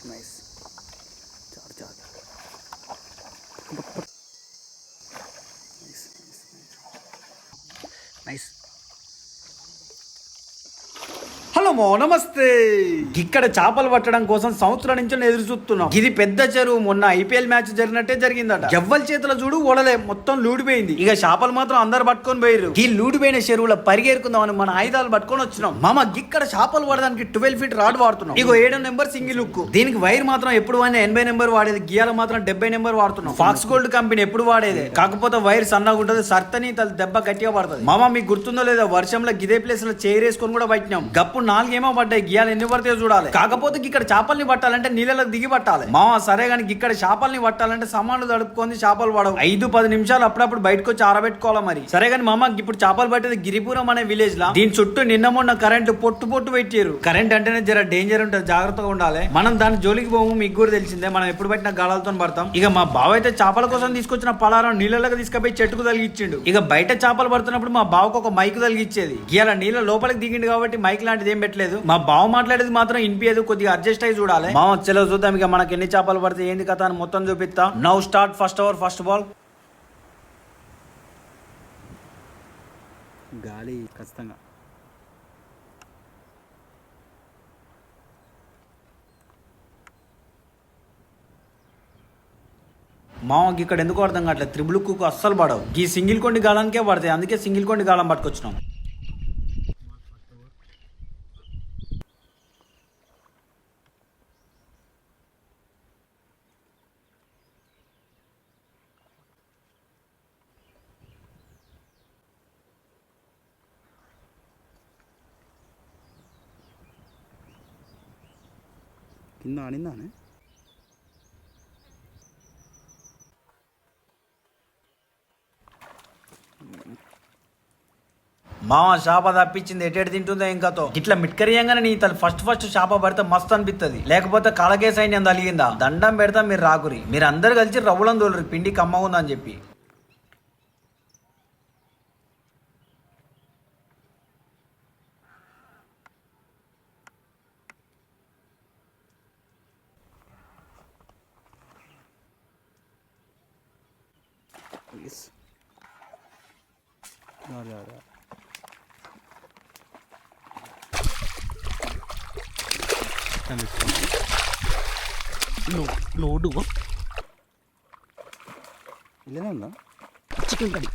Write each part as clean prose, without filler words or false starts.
Nice. చాలు చాలు. Nice nice nice. Hello మో నమస్తే. ఇక్కడ చేపలు పట్టడం కోసం సంవత్సరం నుంచి ఎదురు చూస్తున్నాం. ఇది పెద్ద చెరువు. మొన్న ఐపీఎల్ మ్యాచ్ జరిగినట్టే జరిగిందట. ఎవ్వల చేతుల చూడు ఓడలే, మొత్తం లూడిపోయింది. ఇక చేపలు మాత్రం అందరు పట్టుకొని పోయారు. ఈ లూడిపోయిన చెరువులో పరిగెరుకుందామని మన ఆయుధాలు పట్టుకొని వచ్చినాం. మామ ఇక్కడ చేపలు పడడానికి 12 ఫీట్ రాడ్ వాడుతున్నాం. ఇగో 7 నెంబర్ సింగిల్ హుక్. దీనికి వైర్ మాత్రం ఎప్పుడు వాడినా 80 నెంబర్ వాడేది. గియాల మాత్రం 70 నెంబర్ వాడుతున్నాం. ఫాక్స్ గోల్డ్ కంపెనీ ఎప్పుడు వాడేది. కాకపోతే వైర్ సన్నగా ఉంటది, సర్తని దెబ్బ గట్టిగా పడుతుంది. మామ మీకు గుర్తుందో లేదో, వర్షంలో గిదే ప్లేస్ లో చైరేసుకొని కూడా పట్టినాం. గప్పు 4 ఏమో పడ్డాయి. గియాలు ఎన్ని పడితే చూడాలి. కాకపోతే ఇక్కడ చేపల్ని పట్టాలంటే నీళ్ళకి దిగి పట్టాలి. మామ సరే కానీ ఇక్కడ చేపల్ని పట్టాలంటే సమాన్లు తడుపుకొని చేపలు పడవు. 5-10 నిమిషాలు అప్పుడప్పుడు బయటకు వచ్చి ఆరబెట్టుకోవాలి. మరి సరే కానీ మామ ఇప్పుడు చేపలు పట్టేది గిరిపురం అనే విలేజ్ లా. దీని చుట్టూ నిన్న మొన్న కరెంట్ పొట్టు పెట్టారు. కరెంట్ అంటేనే జర డేంజర్ ఉంటుంది, జాగ్రత్తగా ఉండాలి. మనం దాని జోలికి పోము, మీకు కూడా తెలిసిందే. మనం ఎప్పుడు పట్టిన గాలాలతో పడతాం. ఇక మా బావ అయితే చేపల కోసం తీసుకొచ్చిన పలారం నీళ్ళకి తీసుకుపోయి చెట్టుకు తలిగిచ్చిండు. ఇక బయట చేపలు పడుతున్నప్పుడు మా బావకు ఒక మైక్ తలిగిచ్చేది. ఇవాళ నీళ్ళ లోపలికి దిగిండు కాబట్టి మైక్ లాంటిది ఏం పెట్టలేదు. మా బావ మాట్లాడేది మాత్రం వినిపించదు, కొద్దిగా అడ్జస్ట్ అయ్యి చూడాలి. మా వచ్చేలో చూద్దాం ఇక మనకి ఎన్ని చేపలు పడితే ఏంది కథ అని మొత్తం చూపిస్తా. Now start first over first ball. గాలి ఖచ్చితంగా. మామకి ఇక్కడ ఎందుకు అర్థం కావట్లేదు. త్రిబుల్ కుక్ అస్సలు పడవు. ఈ సింగిల్ కొండి గాలానికే పడతాయి. అందుకే సింగిల్ కొండి గాలం పట్టుకొచ్చినాం. కింద ఆడిందానే. మామ చేప తప్పించింది ఎటెడు తింటుందో ఇంకాతో. ఇట్లా మిట్కరియంగానే నీ తల్లి ఫస్ట్ చేప పడితే మస్తు అనిపిస్తుంది. లేకపోతే కలకే సైన్యం తలిగిందా దండం పెడతా మీరు రాకురి. మీరు అందరు కలిసి రవ్వులం తోలురు పిండి కమ్మగుందని చెప్పి. లోడు ఇలానే ఉందా చికెన్ కర్రీ.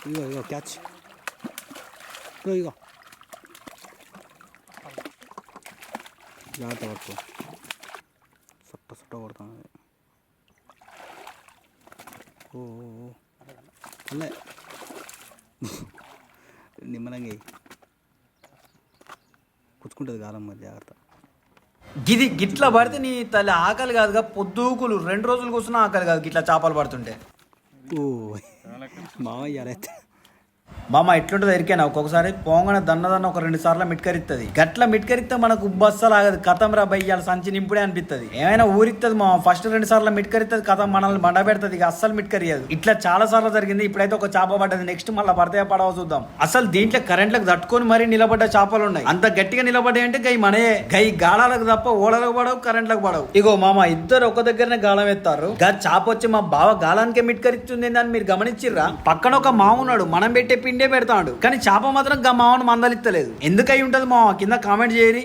ఇగో క్యాచ్. ఇగో జాగ్రత్త పట్టుకో. సుట్ట కొడుతుంది. ఓ అల్లే నిమ్మలంగా పుచ్చుకుంటుంది గాలం. మరి జాగ్రత్త. గిది గిట్లా పడితే నీ తల్లి ఆకలి కాదుగా, పొద్దుకులు 2 రోజులు కూర్చున్నా ఆకలి కాదు గిట్లా చేపలు పడుతుంటే. ఓ మామయ్య మామ ఎట్లుంటుంది ఎరికేనా. ఒక్కొక్కసారి పోంగన దన్న ఒక 2 సార్లు మిట్కరిస్తుంది. గట్ల మిట్కరిస్తే మనకు బస్సలు ఆగదు. కథం రా బయ్యాల సంచి నింపుడే అనిపిస్తుంది. ఏమైనా ఊరిస్తుంది మా ఫస్ట్ 2 సార్లు మిట్కరిస్తుంది. కథం మనల్ని మండ పెడుతుంది. ఇక అస్సలు మిట్కరియదు. ఇట్లా చాలా సార్లు జరిగింది. ఇప్పుడైతే ఒక చేప పడ్డది. నెక్స్ట్ మళ్ళీ పడితే పడవ చూద్దాం. అసలు దీంట్లో కరెంట్లకు తట్టుకొని మరీ నిలబడ్డ చేపలు ఉన్నాయి. అంత గట్టిగా నిలబడ్డాయి అంటే గై మనయే. గై గాళాలకు తప్ప ఓడలకు పడవు, కరెంట్లకు పడవు. ఇగో మామ ఇద్దరు ఒక దగ్గరనే గాలం ఎత్తారు. గా చేప వచ్చి మా బావ గాలానికే మిట్కరిస్తుంది అని మీరు గమనించిర్రా. పక్కన ఒక మామ ఉన్నాడు, మనం పెట్టే పిండే పెడతాడు. కానీ చేప మాత్రం గా మామను మందలిత్తలేదు. ఎందుకై ఉంటది మామ కింద కామెంట్ చేయరి.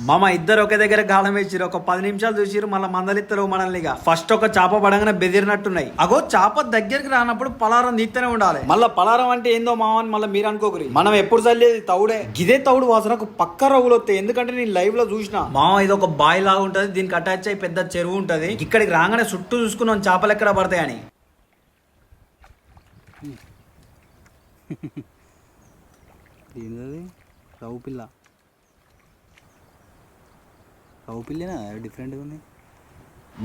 మామ ఇద్దరు ఒకే దగ్గర గాలం వేసిరు. ఒక 10 నిమిషాలు చూసిరు, మళ్ళీ మందలిత్తరు మనల్ని. ఫస్ట్ ఒక చేప పడంగానే బెదిరినట్టున్నాయి. అగో చేప దగ్గరికి రానప్పుడు పలారం తీస్తూనే ఉండాలి. మళ్ళీ పలారం అంటే ఏందో మామ అని మళ్ళీ మీరు అనుకోకరి. మనం ఎప్పుడు చల్లేది తౌడే. గిదే తౌడు వాసనకు పక్క రవ్వులు వస్తాయి. ఎందుకంటే నేను లైవ్ లో చూసిన. మామ ఇది ఒక బాయ్ లాగా ఉంటది. దీనికి అటాచ్ అయ్యి పెద్ద చెరువు ఉంటది. ఇక్కడికి రాగానే చుట్టూ చూసుకున్నాం చేపలు ఎక్కడ పడతాయని. రవ్వు పిల్ల కౌపిల్లేనా డిఫరెంట్గా ఉంది.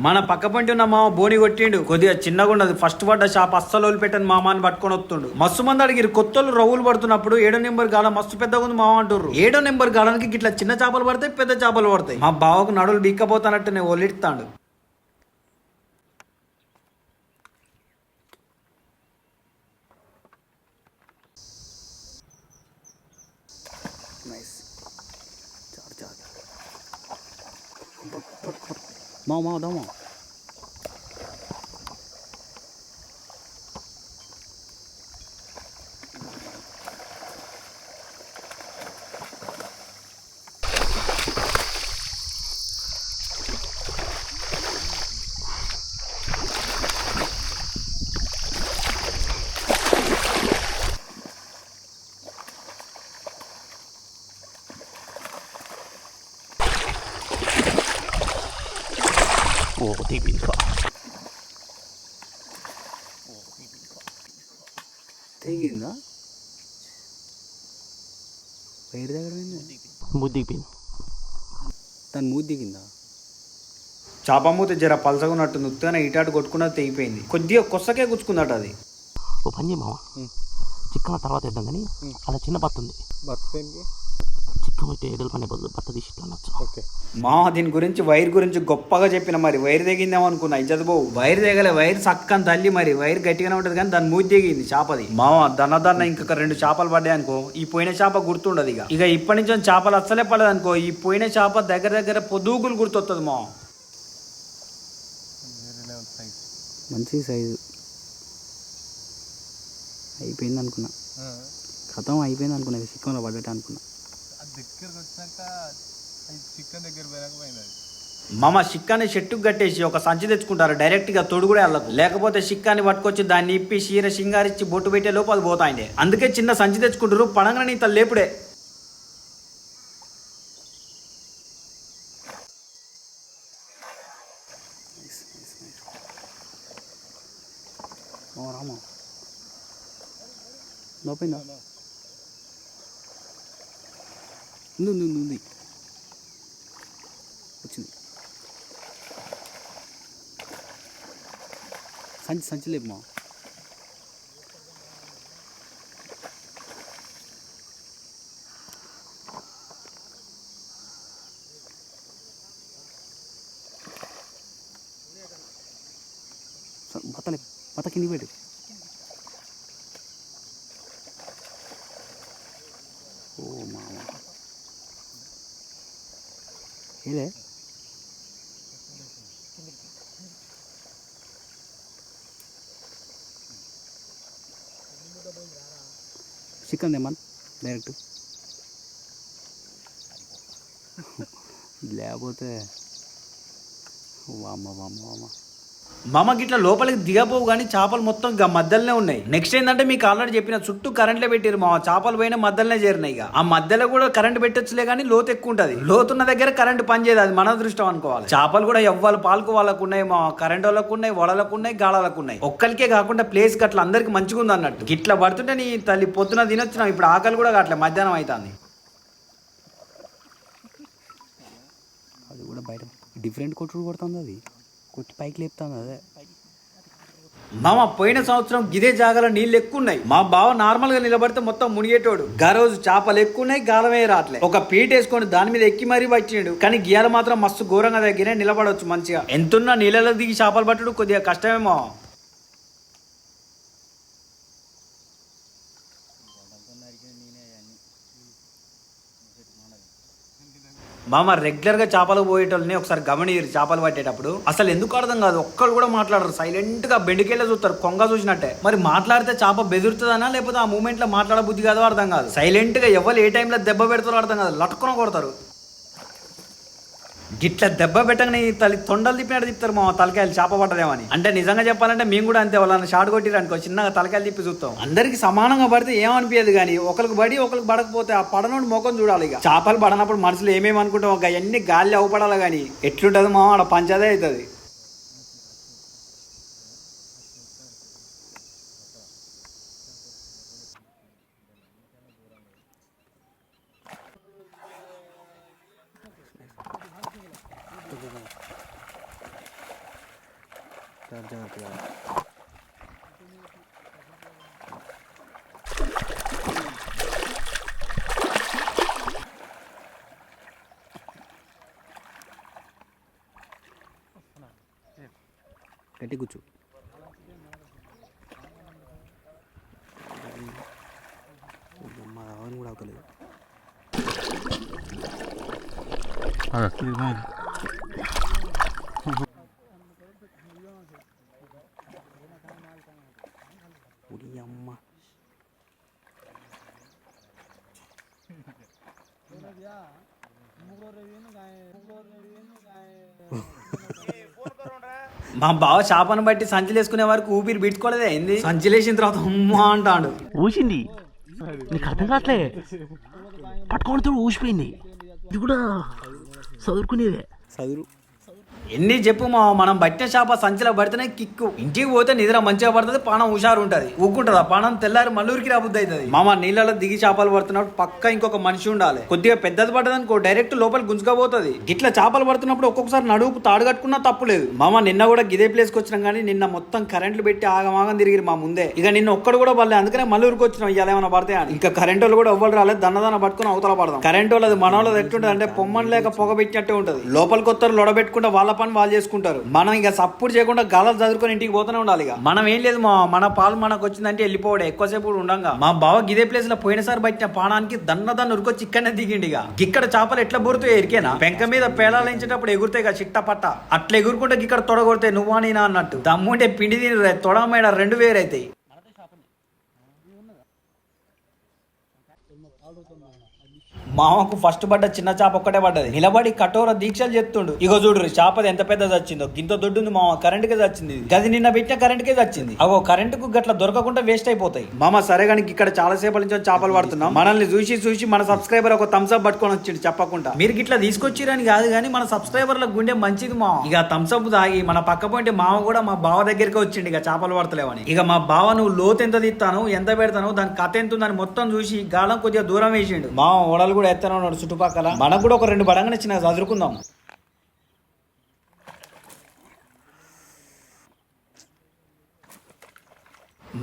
మన పక్క పంటి ఉన్న మామ బోని కొట్టిండు, కొద్దిగా చిన్నగా ఉన్నది. ఫస్ట్ పడ్డ షాప్ అస్సలు వదిలిపెట్టని మామాని పట్టుకొని వస్తుండు. మస్తు మంది అడిగిరు కొత్తలు రవ్వులు పడుతున్నప్పుడు 7వ నెంబర్ గాలం మస్తు పెద్దగా ఉంది మామ అంటారు. 7వ నెంబర్ గాలానికి ఇట్లా చిన్న చేపలు పడతాయి, పెద్ద చేపలు పడతాయి. మా బావకు నడులు బీక్కపోతానట్టు నేను ఒలిడతాడు. నైస్. చాలు చాలు మామ దామా. ఓ తీపిల్ఫా తెగిందా? వైర్ దగ్గర ముద్దిపోయింది. దాని మూతి దిగిందా? చేప మూత జర పలసగున్నట్టు నుత్తన ఇటాటు కొట్టుకున్నది తెగిపోయింది. కొద్దిగా కొස්සకే గుచ్చుకుందట అది. ఓ పని చేయ మామ, చిక్కన తర్వాత వేద్దాం కానీ అలా చిన్న బత్త ఉంది. బతుకైంది చిక్కం అయితే ఎదురు పనే బదులు బత్త తీసి ఇట్లా అనొచ్చు. ఓకే మా దీని గురించి వైర్ గురించి గొప్పగా చెప్పిన, మరి వైర్ తెగిందేమో అనుకున్నా. ఇజ్జత్ పోవు. వైర్ తెగలే, వైర్ సక్కని తల్లి. మరి వైర్ గట్టిగానే ఉంటది కానీ దాని మూతి తెగింది చేపది. మామ దన్న ఇంకొక 2 చేపలు పడ్డాయి అనుకో, ఈ పోయిన చేప గుర్తుండదు. ఇక ఇప్పటి నుంచి చేపలు అస్సలే పడదు అనుకో, ఈ పోయిన చేప దగ్గర పొద్దుగులు గుర్తొస్తుంది. మా మంచి సైజు అయిపోయింది అనుకున్నా. కథం అయిపోయింది అనుకున్నా, చిక్కంలో పడ్డట్టు అనుకున్నా. దగ్గరకు వచ్చినాక చికెన్ దగ్గర పోయినకపోయింది. మామ షిక్కాని చెట్టుకు కట్టేసి ఒక సంచి తెచ్చుకుంటారు డైరెక్ట్ గా తొడు కూడా వెళ్ళదు. లేకపోతే షిక్కాని పట్టుకొచ్చి దాన్ని ఇప్పి చీర సింగారిచ్చి బొట్టు పెట్టే లోపు అది పోతాయండి. అందుకే చిన్న సంచి తెచ్చుకుంటారు. పడంగా నీ తల్లి లేపుడే. రామా లోపైందా? ఉంది వచ్చింది. సంచి లేపు మా. బత్త కిందికి పెట్టు. ఓ మామ ఏలే చికెన్ తెమ్మన్ డైరెక్ట్. లేకపోతే వామ్మ మామ గిట్ల లోపలికి దిగపోవు కానీ చేపలు మొత్తం మధ్యలోనే ఉన్నాయి. నెక్స్ట్ ఏంటంటే మీకు ఆల్రెడీ చెప్పిన చుట్టూ కరెంట్లే పెట్టారు. మా చేపలు పోయిన మధ్యలోనే చేరినాయి. ఇక ఆ మధ్యలో కూడా కరెంట్ పెట్టొచ్చులే కానీ లోతు ఎక్కువ ఉంటుంది. లోతున్న దగ్గర కరెంట్ పనిచేయదు, అది మన దృష్టం అనుకోవాలి. చేపలు కూడా ఎవ్వరు పాలకు వాళ్ళకు ఉన్నాయి, మా కరెంట్ వాళ్ళకు ఉన్నాయి, వడలకు ఉన్నాయి, గాళాలకు ఉన్నాయి. ఒక్కరికే కాకుండా ప్లేస్ గట్ల అందరికి మంచిగా ఉంది అన్నట్టు. గిట్ల పడుతుంటే నీ తల్లి పొద్దున తినొచ్చినాం, ఇప్పుడు ఆకలి కూడా కావట్లే, మధ్యాహ్నం అవుతుంది. అది కూడా బయట డిఫరెంట్ కొట్టుడు కొడుతుంది, అది కొట్టి పైకి లేపుతుంది. అదే మామ పోయిన సంవత్సరం గిదే జాగాలో నీళ్ళు ఎక్కువ ఉన్నాయి. మా బావ నార్మల్ గా నిలబడితే మొత్తం మునిగేటోడు. గా రోజు చేపలు ఎక్కువ ఉన్నాయి, గాలమే రావట్లే. ఒక పీట వేసుకొని దాని మీద ఎక్కి మరీ పట్టిండు. కానీ గీయాలు మాత్రం మస్తు ఘోరంగా దగ్గరే నిలబడవచ్చు మంచిగా. ఎంతున్నా నీళ్ళలో దిగి చేపలు పట్టడు కొద్దిగా కష్టమేమో. మామ రెగ్యులర్ గా చేపలు పోయేటోళ్ళని ఒకసారి గమనిరు. చేపలు పట్టేటప్పుడు అసలు ఎందుకు అర్థం కాదు, ఒక్కరు కూడా మాట్లాడరు. సైలెంట్ గా బెండికెళ్ళే చూస్తారు, కొంగ చూసినట్టే. మరి మాట్లాడితే చేప బెదురుతుందనా లేకపోతే ఆ మూమెంట్ లో మాట్లాడ బుద్ధి కాదో అర్థం కాదు. సైలెంట్ గా ఎవరు ఏ టైంలో దెబ్బ పెడతారో అర్థం కాదు, లట్టుకొని కొడతారు. గిట్ల దెబ్బ పెట్టగానే తల్లి తొండలు తిప్పినట్టు తిప్పుతారు మా తలకాయలు చేప పట్టదేమని. అంటే నిజంగా చెప్పాలంటే మేము కూడా అంతే. వాళ్ళని షార్ట్ కొట్టిరు అనుకో, చిన్నగా తలకాయలు తిప్పి చూస్తాం. అందరికి సమానంగా పడితే ఏమనిపించదు కానీ ఒకరికి పడి ఒకరికి పడకపోతే ఆ పడనోడి ముఖం చూడాలి. ఇక చేపలు పడనప్పుడు మనసులో ఏమేమి అనుకుంటాం, ఒక అన్ని గాలి అవపడాలి కానీ ఎట్లుంటది మా ఆడ పంచదే అవుతుంది. గట్టి కూర్చో. మా అవన్నీ కూడా అవుతలేదు. అమ్మ మా బావ చేపను బట్టి సంచులు వేసుకునే వరకు ఊపిరి బిట్టుకోలేదే అయింది. సంచులు వేసిన తర్వాత అమ్మా అంటాడు. ఊసింది, నీకు అర్థం కావట్లే, పట్టుకోవడంతో ఊసిపోయింది. ఇది కూడా చదువుకునేదే. చదువు ఎన్ని చెప్పు మా మనం బట్టిన చేప సంచిలో పడితేనే కిక్కు. ఇంటికి పోతే నిద్ర మంచిగా పడుతుంది, పానం హుషారు ఉంటది. ఊక్కుంటది ఆ పానం, తెల్లారి మల్లూరికి రాబుద్ది అవుతుంది. మామ నీళ్ళలో దిగి చేపలు పడుతున్నప్పుడు పక్క ఇంకొక మనిషి ఉండాలి. కొద్దిగా పెద్దది పడ్డదనుకో డైరెక్ట్ లోపల గుంజుకపోతుంది. గిట్లా చేపలు పడుతున్నప్పుడు ఒక్కొక్కసారి నడుపు తాడు కట్టుకున్నా తప్పులేదు. మామ నిన్న కూడా గిదే ప్లేస్ కి వచ్చినాం కానీ నిన్న మొత్తం కరెంట్లు పెట్టి ఆగమాగం తిరిగి మా ముందే. ఇక నిన్న ఒక్కడు కూడా పడలేదు, అందుకనే మల్లూరికి వచ్చినాం. ఇవాళ ఏమైనా పడతాయి అని. ఇంకా కరెంట్ వాళ్ళు కూడా ఎవ్వరు రాలేదు, దన్నదాన పట్టుకుని అవతల పడదాం. కరెంట్ వాళ్ళది మన వాళ్ళది ఎట్టుంటది అంటే పొమ్మని లేక పొగ పెట్టినట్టే ఉంటది. లోపలికి వస్తారు, లొడబెట్టుకుంటే వాళ్ళ పని వాళ్ళు చేసుకుంటారు. మనం ఇక సప్పుడు చేయకుండా గాలాలు చదువుకొని ఇంటికి పోతూనే ఉండాలి. ఇక మనం ఏం లేదు మన పాలు మనకు వచ్చిందంటే వెళ్ళిపోవడం. ఎక్కువసేపు ఉండంగా మా బావ గిదే ప్లేస్ లో పోయినసారి బట్టిన పానానికి దన్న ఉరుకొచ్చి ఇక్కడనే దిగిండి. ఇక్కడ చేపలు ఎట్లా బురుతాయి ఎరికేనా? పెంక మీద పేలాలించేటప్పుడు ఎగురుతాయి కదా చిట్ట పట్ట, అట్లా ఎగురుకుంటే ఇక్కడ తొడగొడతాయి నువ్వా నేనా అన్నట్టు. దమ్ముంటే పిండి తిని తొడ మేడ రెండు వేరైతాయి. మామకు ఫస్ట్ పడ్డ చిన్న చేప ఒక్కటే పడ్డది. నిలబడి కఠోర దీక్షలు చెప్తుండు. ఇగో చూడు చేపది ఎంత పెద్ద చచ్చిందో. గింత దొడ్డుంది మామ, కరెంట్ కే చచ్చింది. గది నిన్న పెట్టిన కరెంట్ కే చచ్చింది. అగో కరెంట్ కు గట్ల దొరకకుండా వేస్ట్ అయిపోతాయి. మామ సరే కానీ ఇక్కడ చాలా సేపటి నుంచి చేపలు పడుతున్నాం. మనల్ని చూసి మన సబ్స్క్రైబర్ ఒక థమ్స్ అప్ పట్టుకొని వచ్చిండు చెప్పకుండా. మీరు గిట్లా తీసుకొచ్చిరని కాదు కానీ మన సబ్స్క్రైబర్ల గుండె మంచిది మామ. ఇక థమ్స్ అప్ తాగి మన పక్క పోయింటే మామ కూడా మా బావ దగ్గరికి వచ్చిండు ఇక చేపలు పడతలేవని. ఇక మా బావ నువ్వు లోతు ఎంత తీస్తాను ఎంత పెడతాను దాని కథ ఎంత ఉందని మొత్తం చూసి గాలం కొద్దిగా దూరం వేసిండు. మామ ఓడలు కూడా ఎత్తనే ఉన్నాడు చుట్టుపక్కల. మనకు కూడా ఒక 2 బడంగానే చిన్న చదువుకుందాం.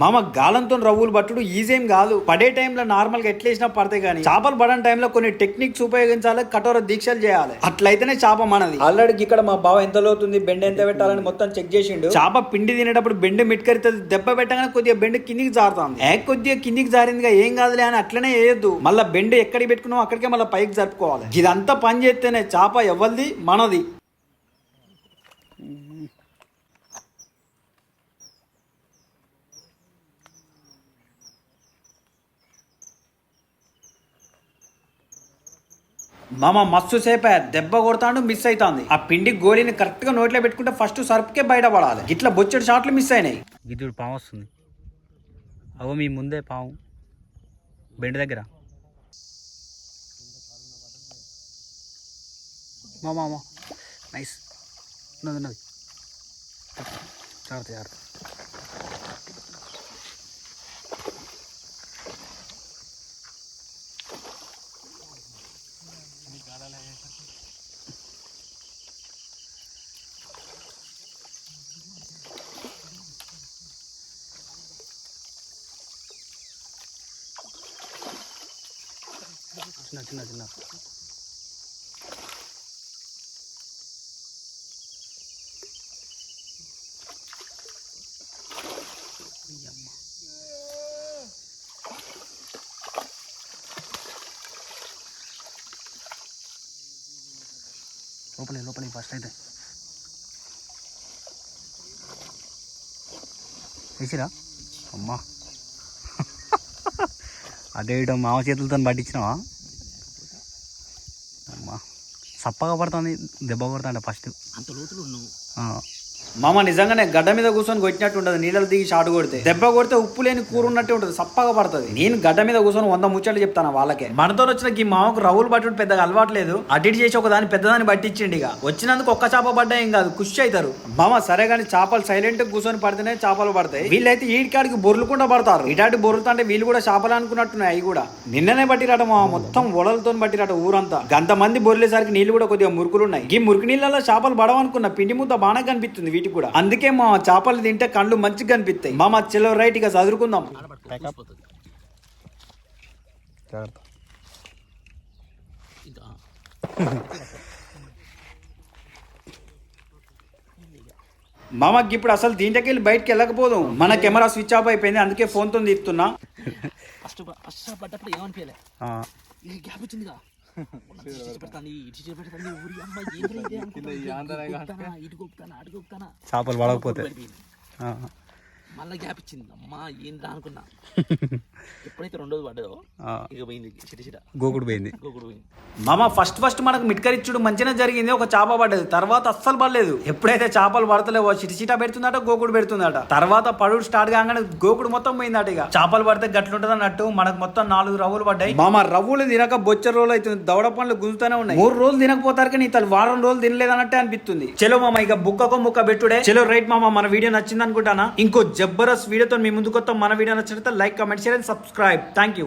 మామ గాలంతో రవ్వులు పట్టుడు ఈజీ ఏం కాదు. పడే టైంలో నార్మల్ గా ఎట్లేసినా పడతాయి కానీ చేపలు పడని టైంలో కొన్ని టెక్నిక్స్ ఉపయోగించాలి, కఠోర దీక్షలు చేయాలి. అట్లయితేనే చేప మనది. ఆల్రెడీ ఇక్కడ మా బావ ఎంత లోతుంది, బెండ ఎంత పెట్టాలని మొత్తం చెక్ చేసిండు. చేప పిండి తినేటప్పుడు బెండ మిట్కరితుంది. దెబ్బ పెట్టగానే కొద్దిగా బెండ కిందికి జారుతుంది. కొద్దిగా కిందికి జారిందిగా ఏం కాదులే అని అట్లనే వేయద్దు. మళ్ళీ బెండ ఎక్కడికి పెట్టుకున్నావు అక్కడికే మళ్ళీ పైకి జరుపుకోవాలి. ఇదంతా పని చేస్తేనే చేప ఎవరిది మనది. మామ మస్తు సేపే దెబ్బ కొడతాడు, మిస్ అవుతుంది. ఆ పిండి గోళీని కరెక్ట్ గా నోట్లో పెట్టుకుంటే ఫస్ట్ సర్పుకే బయటపడాలి. ఇట్లా బొచ్చడి షాట్లు మిస్ అయినాయి. గిద్దుడు పాము వస్తుంది. అగో మీ ముందే పాము బెండ దగ్గర. మామా నైస్ ఉన్నది జాగ్రత్త. చిన్న లోపలే ఫస్ట్ అయితే వేసిరా. అమ్మా అదే మామ చేతులతో పట్టించినావా? అమ్మా సప్పగా పడుతుంది, దెబ్బ కొడుతుంట ఫస్ట్. అంత లోతులు ఉన్నావు. మామ నిజంగానే గడ్డ మీద కూర్చొని కొట్టినట్టు ఉండదు, నీళ్ళలో దిగి షాట్ కొడితే. దెబ్బ కొడితే ఉప్పు లేని కూర ఉన్నట్టే ఉంటుంది, సప్పగా పడుతుంది. నేను గడ్డ మీద కూర్చొని 100 ముచ్చట్లు చెప్తాను వాళ్ళకే. మనతో వచ్చిన ఈ మామకు రవ్వులు పట్టుడు పెద్దగా అలవాట్లేదు, అడిట్ చేసి ఒక దాని పెద్దదాన్ని పట్టించిండి. ఇక వచ్చినందుకు ఒక్క చేప పడ్డా ఏం కాదు, ఖుషి అవుతారు. మామ సరే కానీ చేపలు సైలెంట్ కూర్చొని పడితేనే చేపలు పడతాయి. వీళ్ళైతే ఈడికాడికి బొర్లుకుండా పడతారు. ఇటాటి బొర్లుతుంటే వీళ్ళు కూడా చేపలు అనుకున్నట్టున్నాయి. అవి కూడా నిన్ననే పట్టిరాట మామ, మొత్తం వడలతో పట్టిరాట ఊరంతా. గంత మంది బొర్లేసరికి నీళ్లు కూడా కొద్దిగా మురుకులు ఉన్నాయి. ఈ మురికి నీళ్ళలో చేపలు పడవనుకున్న పిండి ముద్ద బాగా కనిపిస్తుంది వీటికి కూడా. అందుకే మా చేపలు తింటే కళ్ళు మంచిగా కనిపిస్తాయి. మామ చెలో రైట్ గా చదువుకుందాం. మామకి ఇప్పుడు అసలు దీంట్లోకి వెళ్ళి బయటకి వెళ్ళకపోదు, మన కెమెరా స్విచ్ ఆఫ్ అయిపోయింది, అందుకే ఫోన్ తో తీస్తున్నా. ఫస్ట్ పడ్డప్పుడు ఏమనిపించలే, ఇది గ్యాప్ వచ్చిందిగా చేపలు పడకపోతే మళ్ళీ గ్యాప్ ఇచ్చింది. అమ్మా ఏంద్రా అనుకున్నా. ఎప్పుడైతే రెండోది పడ్డదో ఇక పోయింది, చిట గోకుడు పోయింది. మామ ఫస్ట్ మనకు మిట్కరిచ్చుడు మంచిగా జరిగింది. ఒక చేప పడ్డది, తర్వాత అస్సలు పడలేదు. ఎప్పుడైతే చేపలు పడతలేవో చిట పెడుతుందట, గోకుడు పెడుతుందట. తర్వాత పడుడు స్టార్ట్ కాగానే గోకుడు మొత్తం పోయిందట. ఇక చేపలు పడితే గట్లుంటది అన్నట్టు మనకు మొత్తం 4 రవ్వులు పడ్డాయి. మామ రవ్వులు తినక బొచ్చ రోజులు అవుతుంది, దవడ పండ్లు గుంజుతూనే ఉన్నాయి. 3 రోజులు తినకపోతారు కానీ ఇతను వారం రోజులు తినలేదన్నట్టే అనిపిస్తుంది. చలో మామ ఇక బుక్కకో ముక్క పెట్టుడే. చలో రైట్ మామ, మన వీడియో నచ్చింది అనుకుంటానా. ఇంకో జబర్దస్త్ వీడియోతో మీ ముందుకు వస్తాం. మన వీడియో నచ్చినట్లయితే like, comment, share and subscribe. Thank you.